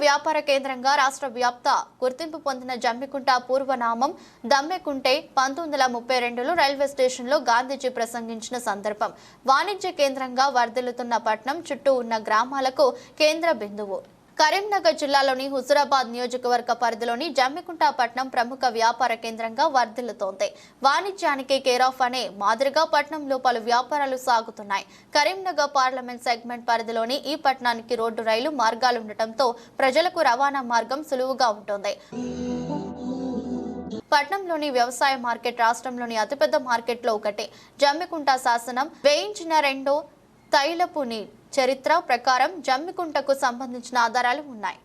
వ్యాపార కేంద్రంగా రాష్ట్ర వ్యాప్త గుర్తింపు పొందిన జమ్మికుంట పూర్వనామం దమ్మెకుంటే 1932లో రైల్వే స్టేషన్లో గాంధీజీ ప్రసంగించిన సందర్భం. వాణిజ్య కేంద్రంగా వర్ధిల్లుతున్న పట్నం చుట్టూ ఉన్న గ్రామాలకు కేంద్ర బిందువు. కరీంనగర్ జిల్లాలోని హుజురాబాద్ నియోజకవర్గ పరిధిలోని జమ్మికుంట పట్నం ప్రముఖ వ్యాపార కేంద్రంగా వర్ధిల్లుతోంది. వాణిజ్యానికి కేరాఫ్ అనే మాదిరిగా పట్నంలో పలు వ్యాపారాలు సాగుతున్నాయి. కరీంనగర్ పార్లమెంట్ సెగ్మెంట్ పరిధిలోని ఈ పట్టణానికి రోడ్డు రైలు మార్గాలు ఉండటంతో ప్రజలకు రవాణా మార్గం సులువుగా ఉంటుంది. పట్నంలోని వ్యవసాయ మార్కెట్ రాష్ట్రంలోని అతిపెద్ద మార్కెట్లో ఒకటి. జమ్మికుంట శాసనం వేయించిన రెండో తైలపుని చరిత్ర ప్రకారం జమ్మికుంటకు సంబంధించిన ఆధారాలు ఉన్నాయి.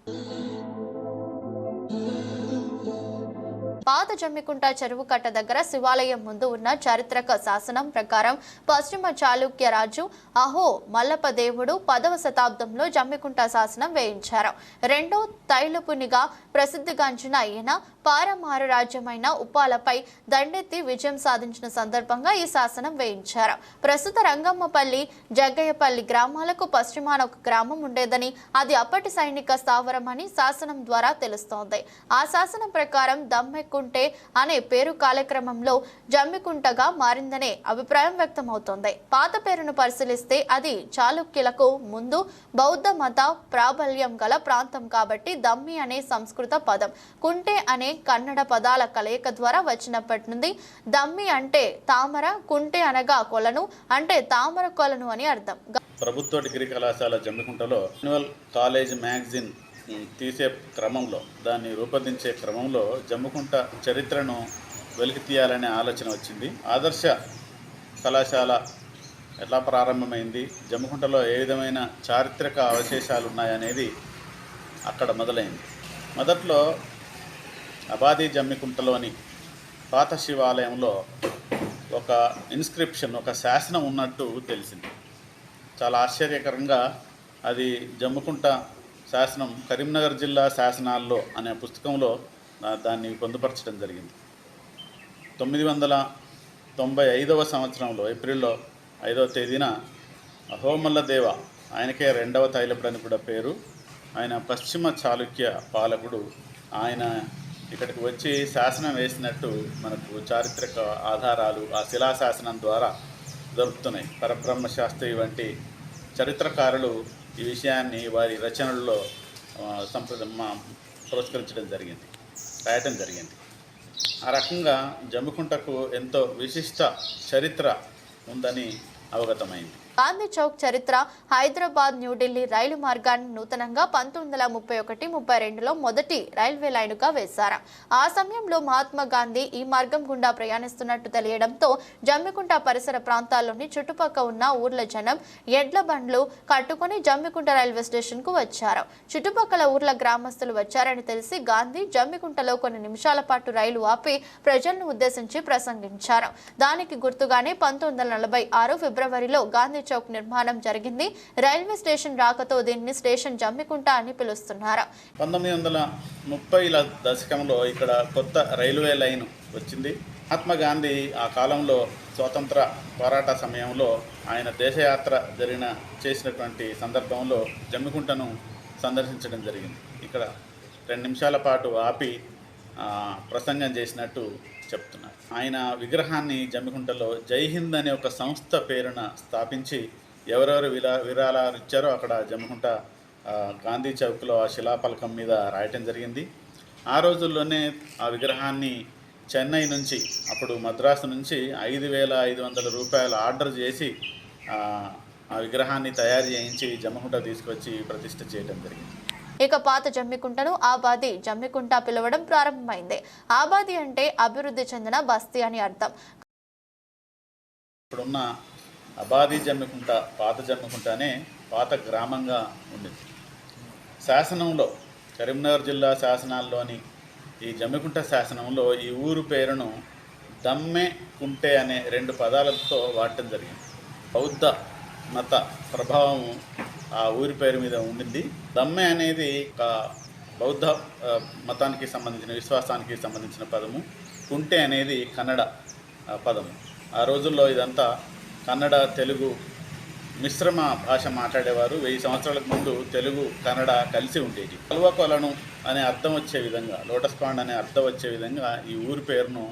పాత జమ్మికుంట చెరువు కట్ట దగ్గర శివాలయం ముందు ఉన్న చారిత్రక శాసనం ప్రకారం పశ్చిమ చాళుక్య రాజు అహో మల్లపదేవుడు 10వ శతాబ్దంలో జమ్మికుంట శాసనం వేయించారు. రెండో తైలపునిగా ప్రసిద్ధిగాంచిన ఈయన పారమారు రాజ్యమైన ఉప్పాలపై దండెత్తి విజయం సాధించిన సందర్భంగా ఈ శాసనం వేయించారు. ప్రస్తుత రంగమ్మపల్లి, జగ్గయ్యపల్లి గ్రామాలకు పశ్చిమాన ఒక గ్రామం ఉండేదని, అది అప్పటి సైనిక స్థావరం అని శాసనం ద్వారా తెలుస్తోంది. ఆ శాసనం ప్రకారం దమ్మెకుంటే అనే పేరు కాలక్రమంలో జమ్మికుంటగా మారిందనే అభిప్రాయం వ్యక్తమవుతోంది. పాత పేరును పరిశీలిస్తే అది చాళుక్యులకు ముందు బౌద్ధ మత ప్రాబల్యం గల ప్రాంతం కాబట్టి దమ్మి అనే సంస్కృత పదం, కుంటే అనే కన్నడ పదాల కలయిక ద్వారా వచ్చినప్పటి నుండి దమ్మి అంటే తామర, కుంటే అనగా కొలను అంటే తామర కొలను అని అర్థం. ప్రభుత్వ డిగ్రీ కళాశాల జమ్మికుంటలో యాన్యువల్ కాలేజ్ మ్యాగజైన్ తీసే క్రమంలో, దాన్ని రూపొందించే క్రమంలో జమ్మికుంట చరిత్రను వెలికి తీయాలనే ఆలోచన వచ్చింది. ఆదర్శ కళాశాల ఎట్లా ప్రారంభమైంది, జమ్మికుంటలో ఏ విధమైన చారిత్రక అవశేషాలు ఉన్నాయనేది అక్కడ మొదలైంది. మొదట్లో అబాది జమ్మికుంటలోని పాత శివాలయంలో ఒక ఇన్స్క్రిప్షన్, ఒక శాసనం ఉన్నట్టు తెలిసింది. చాలా ఆశ్చర్యకరంగా అది జమ్మికుంట శాసనం కరీంనగర్ జిల్లా శాసనాల్లో అనే పుస్తకంలో దాన్ని పొందుపరచడం జరిగింది. 995వ సంవత్సరంలో ఏప్రిల్లో 5వ తేదీన అహోమల్లదేవ, ఆయనకే రెండవ తైలపుడు అని కూడా పేరు, ఆయన పశ్చిమ చాళుక్య పాలకుడు, ఆయన ఇక్కడికి వచ్చి శాసనం వేసినట్టు మనకు చారిత్రక ఆధారాలు ఆ శిలాశాసనం ద్వారా దొరుకుతున్నాయి. పరబ్రహ్మ శాస్త్రి వంటి చరిత్రకారులు ఈ విషయాన్ని వారి రచనల్లో పురస్కరించడం జరిగింది, రాయటం జరిగింది. ఆ రకంగా జమ్మికుంటకు ఎంతో విశిష్ట చరిత్ర ఉందని అవగతమైంది. గాంధీ చౌక్ చరిత్ర హైదరాబాద్ న్యూఢిల్లీ రైలు మార్గాన్ని నూతనంగా 1931-32లో మొదటి రైల్వే లైనుగా వేశారు. ఆ సమయంలో మహాత్మా గాంధీ ఈ మార్గం గుండా ప్రయాణిస్తున్నట్టు తెలియడంతో జమ్మికుంట పరిసర ప్రాంతాల్లోని చుట్టుపక్కల ఉన్న ఊర్ల జనం ఎడ్ల బండ్లు కట్టుకుని జమ్మికుంట రైల్వే స్టేషన్ కు వచ్చారు. చుట్టుపక్కల ఊర్ల గ్రామస్తులు వచ్చారని తెలిసి గాంధీ జమ్మికుంటలో కొన్ని నిమిషాల పాటు రైలు ఆపి ప్రజలను ఉద్దేశించి ప్రసంగించారు. దానికి గుర్తుగానే 1946 ఫిబ్రవరిలో గాంధీ చౌక్ నిర్మాణం జరిగింది. రైల్వే స్టేషన్ రాకతో దీన్ని స్టేషన్ జమ్మికుంట అని పిలుస్తున్నారు. 1930ల దశకంలో ఇక్కడ కొత్త రైల్వే లైన్ వచ్చింది. మహాత్మా గాంధీ ఆ కాలంలో స్వాతంత్ర పోరాట సమయంలో ఆయన దేశయాత్ర చేసినటువంటి సందర్భంలో జమ్మికుంటను సందర్శించడం జరిగింది. ఇక్కడ 2 నిమిషాల పాటు ఆపి ప్రసంగం చేసినట్టు చెప్తున్నారు. ఆయన విగ్రహాన్ని జమ్మికుంటలో జై హింద్ అనే ఒక సంస్థ పేరున స్థాపించి ఎవరెవరు విరాళాలు ఇచ్చారో అక్కడ జమ్మికుంట గాంధీ చౌక్లో ఆ శిలాఫలకం మీద రాయటం జరిగింది. ఆ రోజుల్లోనే ఆ విగ్రహాన్ని చెన్నై నుంచి, అప్పుడు మద్రాసు నుంచి 5,500 రూపాయలు ఆర్డర్ చేసి ఆ విగ్రహాన్ని తయారు చేయించి జమ్మికుంట తీసుకొచ్చి ప్రతిష్ఠ చేయడం జరిగింది. ఇక పాత జమ్మికుంటను ఆబాది జమ్మికుంట పిలవడం ప్రారంభమైంది. ఆబాది అంటే అభివృద్ధి చెందిన బస్తీ అని అర్థం. ఇప్పుడున్న అబాది జమ్మికుంట పాత జమ్మికుంటనే పాత గ్రామంగా ఉండింది. శాసనంలో కరీంనగర్ జిల్లా శాసనాల్లోని ఈ జమ్మికుంట శాసనంలో ఈ ఊరు పేరును దమ్మె కుంటే అనే 2 పదాలతో వాడటం జరిగింది. బౌద్ధ మత ప్రభావం ఆ ఊరి పేరు మీద ఉండింది. దమ్మె అనేది ఒక బౌద్ధ మతానికి సంబంధించిన, విశ్వాసానికి సంబంధించిన పదము. కుంటే అనేది కన్నడ పదము. ఆ రోజుల్లో ఇదంతా కన్నడ, తెలుగు మిశ్రమ భాష మాట్లాడేవారు. 1000 సంవత్సరాలకు ముందు తెలుగు కన్నడ కలిసి ఉండేది. కల్వకొలను అనే అర్థం వచ్చే విధంగా, లోటస్ పాండ్ అనే అర్థం వచ్చే విధంగా ఈ ఊరి పేరును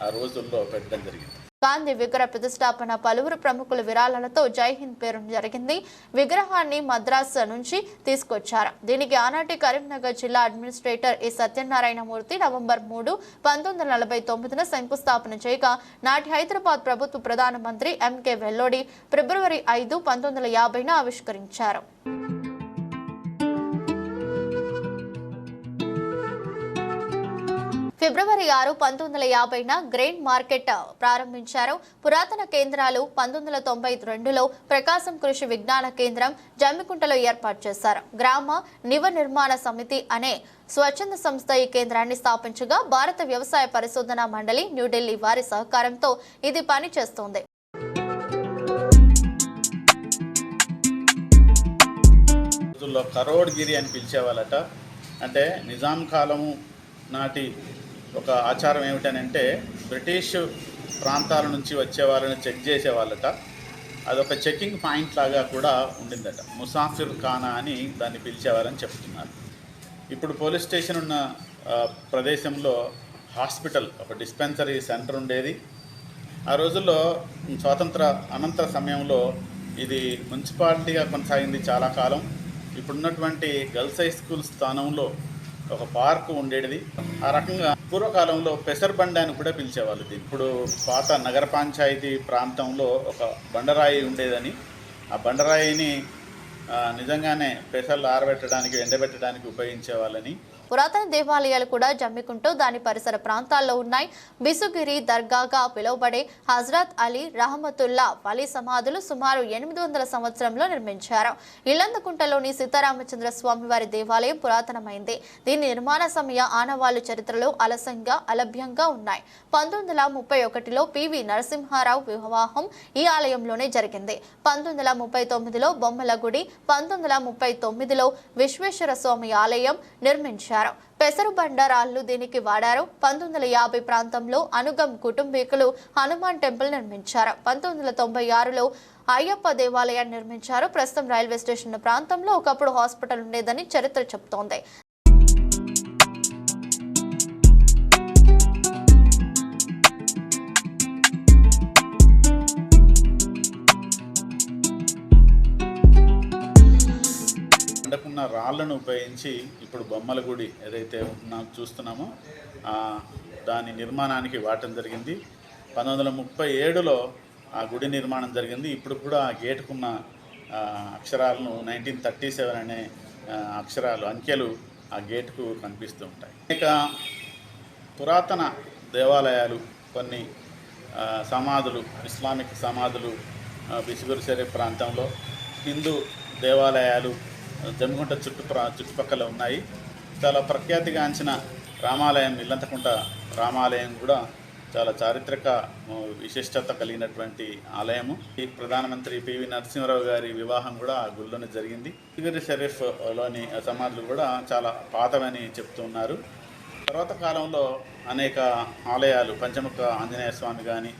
ఆ రోజుల్లో పెట్టడం జరిగింది. గాంధీ విగ్రహ ప్రతిష్టాపన పలువురు ప్రముఖుల విరాళాలతో జై హింద్ పేరు జరిగింది. విగ్రహాన్ని మద్రాసు నుంచి తీసుకొచ్చారు. దీనికి ఆనాటి కరీంనగర్ జిల్లా అడ్మినిస్ట్రేటర్ ఏ సత్యనారాయణ మూర్తి నవంబర్ 3, 1949 శంకుస్థాపన చేయగా నాటి హైదరాబాద్ ప్రభుత్వ ప్రధానమంత్రి ఎంకే వెల్లోడి ఫిబ్రవరి 5, 1950 ఆవిష్కరించారు. ఫిబ్రవరి 6, 1950 గ్రెయిన్ మార్కెట్ ప్రారంభించారు. పురాతన కేంద్రాలు 1992లో ప్రకాశం కృషి విజ్ఞాన కేంద్రం జమ్మికుంటలో ఏర్పాటు చేశారు. గ్రామ నివ నిర్మాణ సమితి అనే స్వచ్ఛంద సంస్థ ఈ కేంద్రాన్ని స్థాపించగా భారత వ్యవసాయ పరిశోధన మండలి న్యూఢిల్లీ వారి సహకారంతో ఇది పనిచేస్తోంది. కరోడ్గిరి అని పిలిచేవాళ్ళట. అంటే నిజాం కాలము నాటి ఒక ఆచారం ఏమిటనంటే బ్రిటిష్ ప్రాంతాల నుంచి వచ్చే వాళ్ళని చెక్ చేసేవాళ్ళట. అదొక చెకింగ్ పాయింట్ లాగా కూడా ఉండిందట. ముసాఫిర్ ఖానా అని దాన్ని పిలిచేవారని చెప్తున్నారు. ఇప్పుడు పోలీస్ స్టేషన్ ఉన్న ప్రదేశంలో హాస్పిటల్, ఒక డిస్పెన్సరీ సెంటర్ ఉండేది. ఆ రోజుల్లో స్వాతంత్ర అనంతర సమయంలో ఇది మున్సిపాలిటీగా కొనసాగింది చాలా కాలం. ఇప్పుడున్నటువంటి గర్ల్స్ హై స్కూల్ స్థానంలో ఒక పార్కు ఉండేది. ఆ రకంగా పూర్వకాలంలో పెసర్బండి అని కూడా పిలిచేవాళ్ళు. ఇప్పుడు పాత నగర పంచాయతీ ప్రాంతంలో ఒక బండరాయి ఉండేదని, ఆ బండరాయిని నిజంగానే పెసర్లు ఆరబెట్టడానికి, ఎండబెట్టడానికి ఉపయోగించేవాళ్ళని. పురాతన దేవాలయాలు కూడా జమ్మికుంటూ దాని పరిసర ప్రాంతాల్లో ఉన్నాయి. బిసుగిరి దర్గాగా పిలువబడే హజరత్ అలీ రహమతుల్లా వలీ సమాధులు సుమారు 800 సంవత్సరంలో నిర్మించారు. ఇల్లందుకుంటలోని సీతారామచంద్ర స్వామి వారి దేవాలయం పురాతనమైంది. దీని నిర్మాణ సమయ ఆనవాళ్లు చరిత్రలో అలభ్యంగా ఉన్నాయి. 1931లో పివి నరసింహారావు వివాహం ఈ ఆలయంలోనే జరిగింది. 1939లో బొమ్మల గుడి, 1939లో విశ్వేశ్వర స్వామి ఆలయం నిర్మించారు. పెసరు బండారాళ్లు దీనికి వాడారు. 1950 ప్రాంతంలో అనుగం కుటుంబీకులు హనుమాన్ టెంపుల్ నిర్మించారు. 1996లో అయ్యప్ప దేవాలయాన్ని నిర్మించారు. ప్రస్తుతం రైల్వే స్టేషన్ ప్రాంతంలో ఒకప్పుడు హాస్పిటల్ ఉండేదని చరిత్ర చెబుతోంది. ఉన్న రాళ్లను ఉపయోగించి ఇప్పుడు బొమ్మల గుడి ఏదైతే చూస్తున్నామో దాని నిర్మాణానికి వాడటం జరిగింది. 1937లో ఆ గుడి నిర్మాణం జరిగింది. ఇప్పుడు కూడా ఆ గేటుకున్న అక్షరాలను 1937 అనే అక్షరాలు, అంకెలు ఆ గేటుకు కనిపిస్తూ ఉంటాయి. ఇక పురాతన దేవాలయాలు, కొన్ని సమాధులు, ఇస్లామిక్ సమాధులు బిసుగురిసెరి ప్రాంతంలో, హిందూ దేవాలయాలు జమ్మికుంట చుట్టుపక్కల ఉన్నాయి. చాలా ప్రఖ్యాతిగాంచిన రామాలయం, ఇల్లంతకుంట రామాలయం కూడా చాలా చారిత్రక విశిష్టత కలిగినటువంటి ఆలయము. ఈ ప్రధానమంత్రి పివి నరసింహారావు గారి వివాహం కూడా ఆ గుడిలోనే జరిగింది. బిసుగిరి షరీఫ్లోని సమాధులు కూడా చాలా పాతవని చెప్తున్నారు. తర్వాత కాలంలో అనేక ఆలయాలు, పంచముఖ ఆంజనేయ స్వామి కానీ,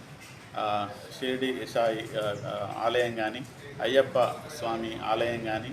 షిరిడి సాయి ఆలయం కానీ, అయ్యప్ప స్వామి ఆలయం కానీ,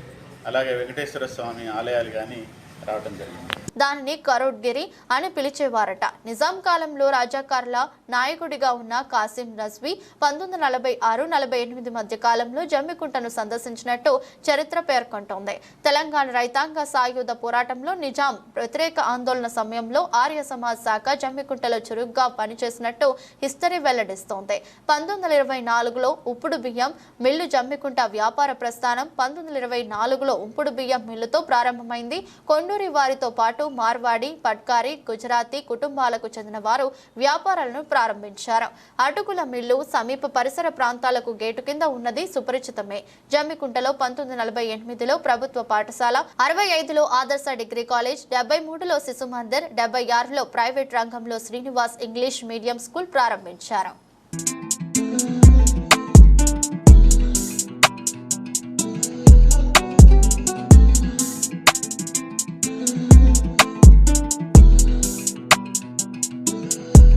అలాగే వెంకటేశ్వర స్వామి ఆలయాలు కానీ రావటం జరిగింది. దానిని కరోడ్గిరి అని పిలిచేవారట. నిజాం కాలంలో రాజాకార్ల నాయకుడిగా ఉన్న కాసిం నజ్వీ 1946-48 మధ్య కాలంలో జమ్మికుంటను సందర్శించినట్టు చరిత్ర పేర్కొంటోంది. తెలంగాణ రైతాంగ సాయుధ పోరాటంలో నిజాం వ్యతిరేక ఆందోళన సమయంలో ఆర్య సమాజ్ శాఖ జమ్మికుంటలో చురుగ్గా పనిచేసినట్టు హిస్టరీ వెల్లడిస్తోంది. 1924లో ఉప్పుడు బియ్యం మిల్లు జమ్మికుంట వ్యాపార ప్రస్థానం 1924లో ఉప్పుడు బియ్యం మిల్లుతో ప్రారంభమైంది. కొండూరి వారితో పాటు మార్వాడి, పట్కారి, గుజరాతీ కుటుంబాలకు చెందిన వారు వ్యాపారాలను ప్రారంభించారు. అటుకుల మిల్లు సమీప పరిసర ప్రాంతాలకు గేటు కింద ఉన్నది సుపరిచితమే. జమ్మికుంటలో 1948లో ప్రభుత్వ పాఠశాల, 65లో ఆదర్శ డిగ్రీ కాలేజ్, 73లో శిశు మందిర్, 76లో ప్రైవేట్ రంగంలో శ్రీనివాస్ ఇంగ్లీష్ మీడియం స్కూల్ ప్రారంభించారు.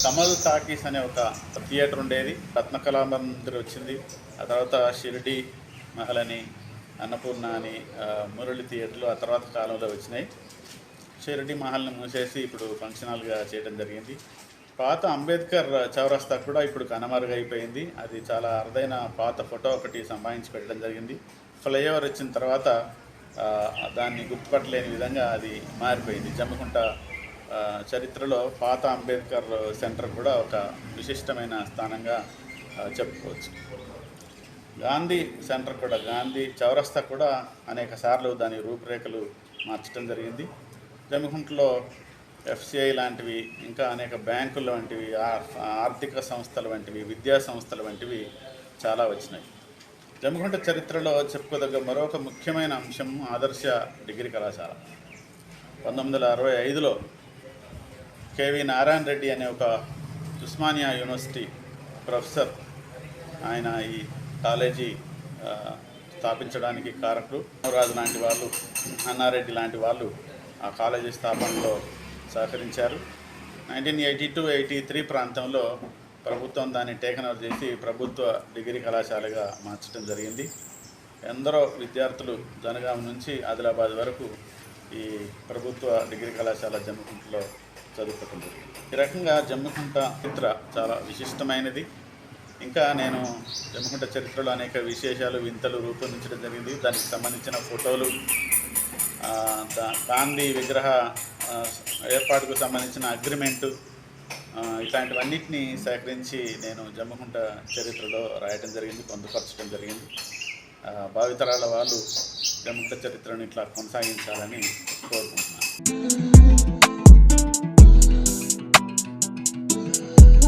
కమల్ టాకీస్ అనే ఒక థియేటర్ ఉండేది. రత్నకళా మందిర్ వచ్చింది. ఆ తర్వాత షిరిడి, మహల్ అన్నపూర్ణ అని మురళి థియేటర్లు ఆ తర్వాత కాలంలో వచ్చినాయి. షిరిడి మహల్ని మూసేసి ఇప్పుడు ఫంక్షన్ హాల్గా చేయడం జరిగింది. పాత అంబేద్కర్ చౌరస్తా కూడా ఇప్పుడు కనుమరుగైపోయింది. అది చాలా అరుదైన పాత ఫోటో ఒకటి సంపాదించి పెట్టడం జరిగింది. ఫ్లైఓవర్ వచ్చిన తర్వాత దాన్ని గుర్తుపట్టలేని విధంగా అది మారిపోయింది. జమ్మికుంట చరిత్రలో పాత అంబేద్కర్ సెంటర్ కూడా ఒక విశిష్టమైన స్థానంగా చెప్పుకోవచ్చు. గాంధీ సెంటర్ కూడా, గాంధీ చౌరస్తా కూడా అనేక సార్లు దాని రూపురేఖలు మార్చడం జరిగింది. జమ్మికుంటలో ఎఫ్సిఐ లాంటివి, ఇంకా అనేక బ్యాంకులు వంటివి, ఆర్థిక సంస్థలు వంటివి, విద్యా సంస్థలు వంటివి చాలా వచ్చినాయి. జమ్మికుంట చరిత్రలో చెప్పుకోదగ్గ మరొక ముఖ్యమైన అంశం ఆదర్శ డిగ్రీ కళాశాల. 1965లో కేవి నారాయణ రెడ్డి అనే ఒక ఉస్మానియా యూనివర్సిటీ ప్రొఫెసర్, ఆయన ఈ కాలేజీ స్థాపించడానికి కారకులు. రాజు లాంటి వాళ్ళు, అన్నారెడ్డి లాంటి వాళ్ళు ఆ కాలేజీ స్థాపనలో సహకరించారు. 1982-83 ప్రాంతంలో ప్రభుత్వం దాన్ని టేకన్ ఓవర్ చేసి ప్రభుత్వ డిగ్రీ కళాశాలగా మార్చడం జరిగింది. ఎందరో విద్యార్థులు జనగాం నుంచి ఆదిలాబాద్ వరకు ఈ ప్రభుత్వ డిగ్రీ కళాశాల జమ్మికుంటలో చదువుకోవడం జరిగింది. ఈ రకంగా జమ్మికుంట చరిత్ర చాలా విశిష్టమైనది. ఇంకా నేను జమ్మికుంట చరిత్రలో అనేక విశేషాలు, వింతలు రూపొందించడం జరిగింది. దానికి సంబంధించిన ఫోటోలు, గాంధీ విగ్రహ ఏర్పాటుకు సంబంధించిన అగ్రిమెంటు, ఇట్లాంటివన్నిటినీ సేకరించి నేను జమ్మికుంట చరిత్రలో రాయడం జరిగింది, పొందుపరచడం జరిగింది. భావితరాల వాళ్ళు జమ్మికుంట చరిత్రను ఇట్లా కొనసాగించాలని కోరుకుంటున్నాను.